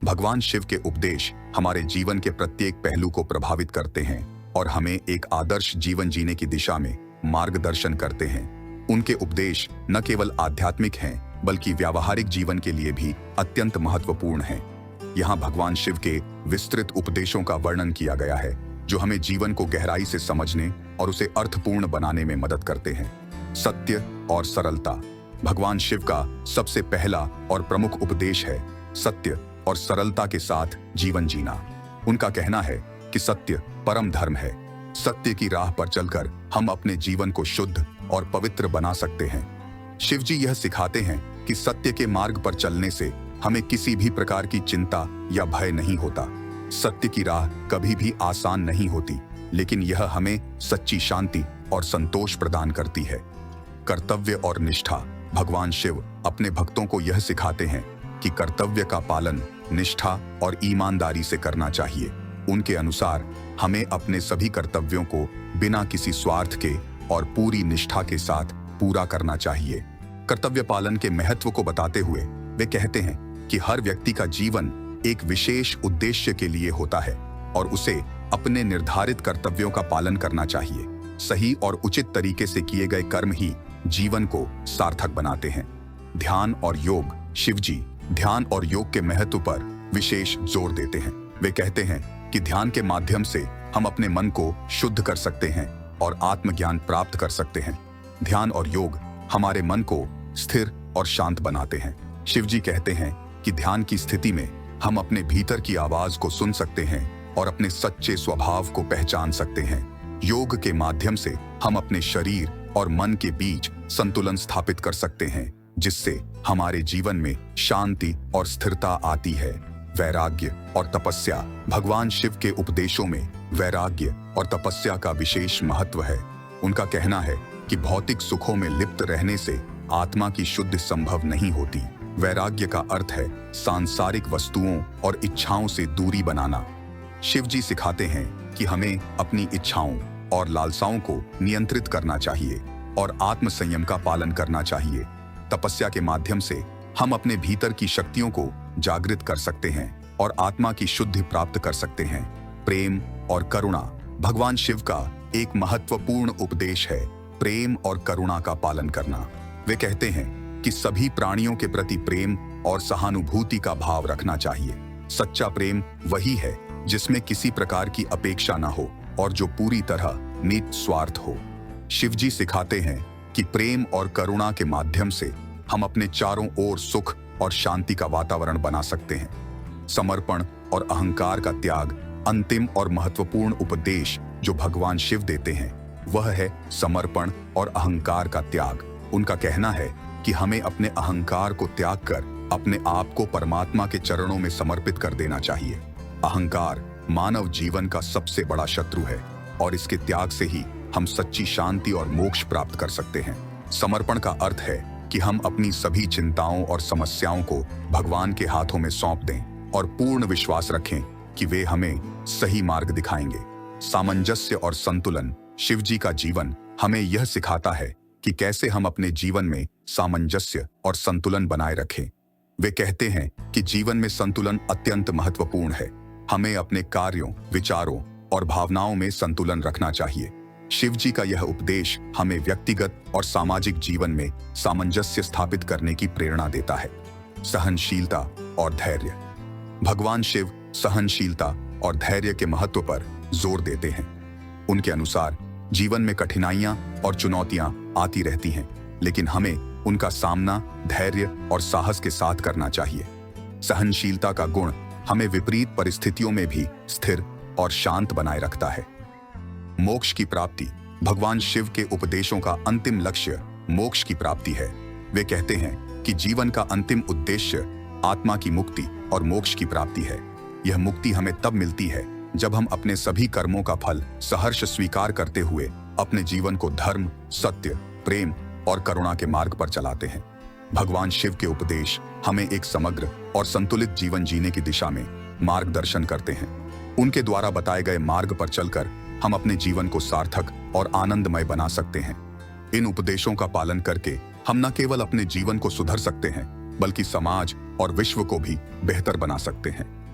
भगवान शिव के उपदेश हमारे जीवन के प्रत्येक पहलू को प्रभावित करते हैं और हमें एक आदर्श जीवन जीने की दिशा में मार्गदर्शन करते हैं। उनके उपदेश न केवल आध्यात्मिक हैं बल्कि व्यावहारिक जीवन के लिए भी अत्यंत महत्वपूर्ण हैं। यहाँ भगवान शिव के विस्तृत उपदेशों का वर्णन किया गया है जो हमें जीवन को गहराई से समझने और उसे अर्थपूर्ण बनाने में मदद करते हैं। सत्य और सरलता भगवान शिव का सबसे पहला और प्रमुख उपदेश है सत्य और सरलता के साथ जीवन जीना। उनका कहना है कि सत्य परम धर्म है। सत्य की राह पर चलकर हम अपने जीवन को शुद्ध और पवित्र बना सकते हैं। शिव जी यह सिखाते हैं कि सत्य के मार्ग पर चलने से हमें किसी भी प्रकार की चिंता या भय नहीं होता। सत्य की राह कभी भी आसान नहीं होती, लेकिन यह हमें सच्ची शांति और संतोष प्रदान करती है। कर्तव्य और निष्ठा भगवान शिव अपने भक्तों को यह सिखाते हैं कि कर्तव्य का पालन निष्ठा और ईमानदारी से करना चाहिए। उनके अनुसार हमें अपने सभी कर्तव्यों को बिना किसी स्वार्थ के और पूरी निष्ठा के साथ पूरा करना चाहिए। कर्तव्य पालन के महत्व को बताते हुए वे कहते हैं कि हर व्यक्ति का जीवन एक विशेष उद्देश्य के लिए होता है और उसे अपने निर्धारित कर्तव्यों का पालन करना चाहिए। सही और उचित तरीके से किए गए कर्म ही जीवन को सार्थक बनाते हैं। ध्यान और योग शिवजी ध्यान और योग के महत्व पर विशेष जोर देते हैं। वे कहते हैं कि ध्यान के माध्यम से हम अपने मन को शुद्ध कर सकते हैं और आत्मज्ञान प्राप्त कर सकते हैं। ध्यान और योग हमारे मन को स्थिर और शांत बनाते हैं। शिवजी कहते हैं कि ध्यान की स्थिति में हम अपने भीतर की आवाज को सुन सकते हैं और अपने सच्चे स्वभाव को पहचान सकते हैं। योग के माध्यम से हम अपने शरीर और मन के बीच संतुलन स्थापित कर सकते हैं, जिससे हमारे जीवन में शांति और स्थिरता आती है। वैराग्य और तपस्या भगवान शिव के उपदेशों में वैराग्य और तपस्या का विशेष महत्व है। उनका कहना है कि भौतिक सुखों में लिप्त रहने से आत्मा की शुद्धि संभव नहीं होती। वैराग्य का अर्थ है सांसारिक वस्तुओं और इच्छाओं से दूरी बनाना। शिव जी सिखाते हैं कि हमें अपनी इच्छाओं और लालसाओं को नियंत्रित करना चाहिए और आत्मसंयम का पालन करना चाहिए। तपस्या के माध्यम से हम अपने भीतर की शक्तियों को जागृत कर सकते हैं और आत्मा की शुद्धि प्राप्त कर सकते हैं। प्रेम और करुणा भगवान शिव का एक महत्वपूर्ण उपदेश है प्रेम और करुणा का पालन करना। वे कहते हैं कि सभी प्राणियों के प्रति प्रेम और सहानुभूति का भाव रखना चाहिए। सच्चा प्रेम वही है जिसमें किसी प्रकार की अपेक्षा न हो और जो पूरी तरह निस्वार्थ हो। शिवजी सिखाते हैं कि प्रेम और करुणा के माध्यम से हम अपने चारों ओर सुख और शांति का वातावरण बना सकते हैं। समर्पण और अहंकार का त्याग अंतिम और महत्वपूर्ण उपदेश जो भगवान शिव देते हैं वह है समर्पण और अहंकार का त्याग। उनका कहना है कि हमें अपने अहंकार को त्याग कर अपने आप को परमात्मा के चरणों में समर्पित कर देना चाहिए। अहंकार मानव जीवन का सबसे बड़ा शत्रु है और इसके त्याग से ही हम सच्ची शांति और मोक्ष प्राप्त कर सकते हैं। समर्पण का अर्थ है कि हम अपनी सभी चिंताओं और समस्याओं को भगवान के हाथों में सौंप दें और पूर्ण विश्वास रखें कि वे हमें सही मार्ग दिखाएंगे। सामंजस्य और संतुलन शिवजी का जीवन हमें यह सिखाता है कि कैसे हम अपने जीवन में सामंजस्य और संतुलन बनाए रखें। वे कहते हैं कि जीवन में संतुलन अत्यंत महत्वपूर्ण है। हमें अपने कार्यों, विचारों और भावनाओं में संतुलन रखना चाहिए। शिवजी का यह उपदेश हमें व्यक्तिगत और सामाजिक जीवन में सामंजस्य स्थापित करने की प्रेरणा देता है। सहनशीलता और धैर्य भगवान शिव सहनशीलता और धैर्य के महत्व पर जोर देते हैं। उनके अनुसार जीवन में कठिनाइयां और चुनौतियां आती रहती हैं, लेकिन हमें उनका सामना धैर्य और साहस के साथ करना चाहिए। सहनशीलता का गुण हमें विपरीत परिस्थितियों में भी स्थिर और शांत बनाए रखता है। मोक्ष की प्राप्ति भगवान शिव के उपदेशों का अंतिम लक्ष्य मोक्ष की प्राप्ति है। वे कहते हैं कि जीवन का अंतिम उद्देश्य आत्मा की मुक्ति और मोक्ष की प्राप्ति है। यह मुक्ति हमें तब मिलती है जब हम अपने सभी कर्मों का फल सहर्ष स्वीकार करते हुए अपने जीवन को धर्म, सत्य, प्रेम और करुणा के मार्ग पर चलाते हैं। भगवान शिव के उपदेश हमें एक समग्र और संतुलित जीवन जीने की दिशा में मार्गदर्शन करते हैं। उनके द्वारा बताए गए मार्ग पर चलकर हम अपने जीवन को सार्थक और आनंदमय बना सकते हैं। इन उपदेशों का पालन करके हम न केवल अपने जीवन को सुधर सकते हैं, बल्कि समाज और विश्व को भी बेहतर बना सकते हैं।